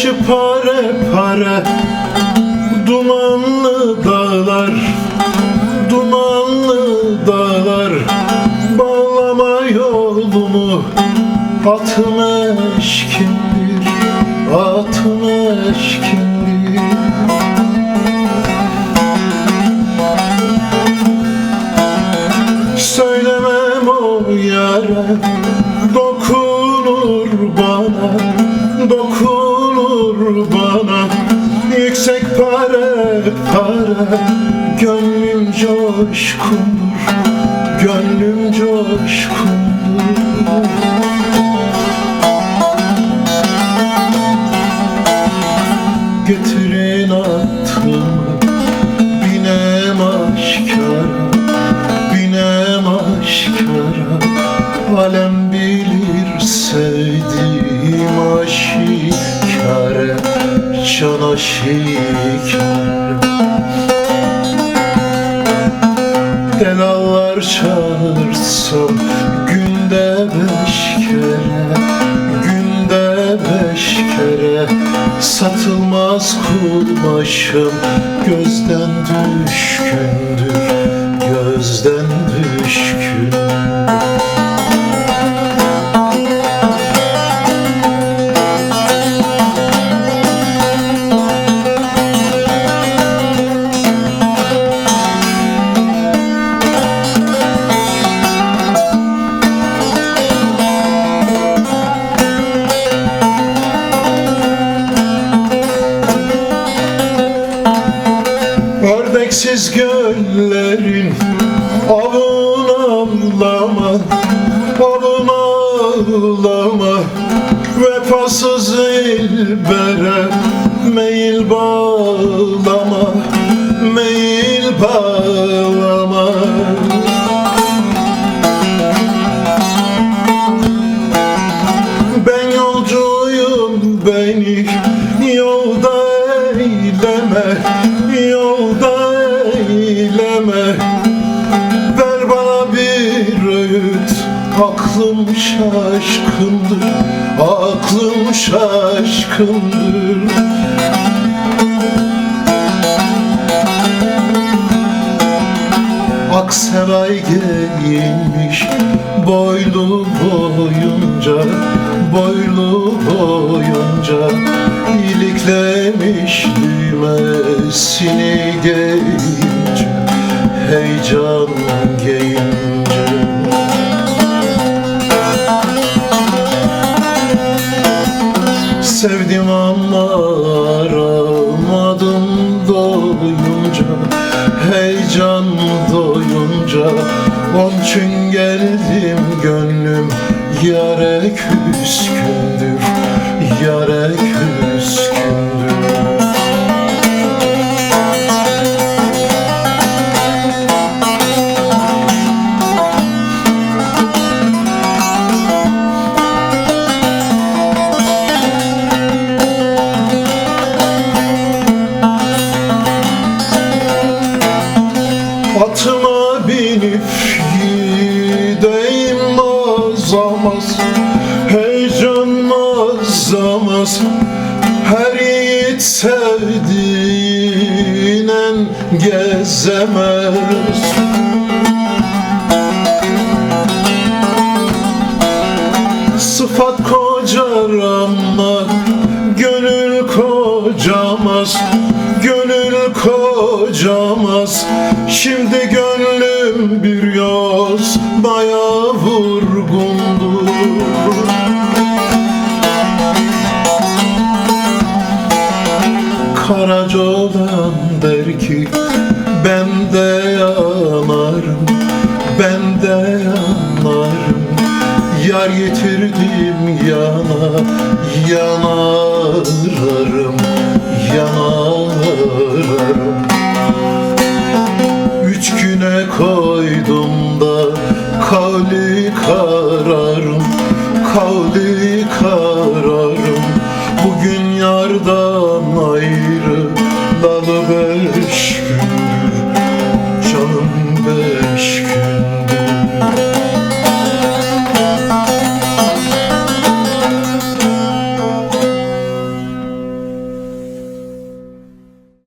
başı pare pare, dumanlı dağlar, dumanlı dağlar. Bağlama yolumu, atım eşkindir, atım eşkindir. Söylemem o yara, dokunur bana, dokunur bana. Yüksek pare pare, gönlüm coşkundur, gönlüm coşkundur. Getirin atımı, binem aşkara, binem aşkara. Alem bilir sevdiğim aşikare, can aşikare. Delallar çağırsam günde 5 kere, günde 5 kere. Satılmaz kumaşım gözden düşkündür, gözden düşkündür. Ördeksiz göllerin avun avlama, avun avlama. Vefasız ilbere meyil bağlama, meyil bağlama. Ben yolcuyum, beni yolda eyleme, yolda eyleme. Ver bana bir öğüt, aklım şaşkındır, aklım şaşkındır. Akseray giyinmiş boylu boyunca, boylu boyunca. İliklemiş düğmesini geyince, heyecan geyince. Sevdim ama aramadım doyunca, heyecan doyunca. Onun için geldim gönlüm yâre küskündür, yâre küskündür. Atıma binip gideyim azamaz, heyecan azamaz. Her yiğit sevdiğinen gezemez. Sıfat kocar ama gönül kocamaz, gönül kocamaz. Şimdi gönlüm bir yozmaya vurgundur. Karaca olan der ki ben de yanarım, ben de yanarım. Yar getirdim yana, yanarım, yanarım. 3 güne koydum da kavli kararım, kavli kararım. Bugün yardan ayrı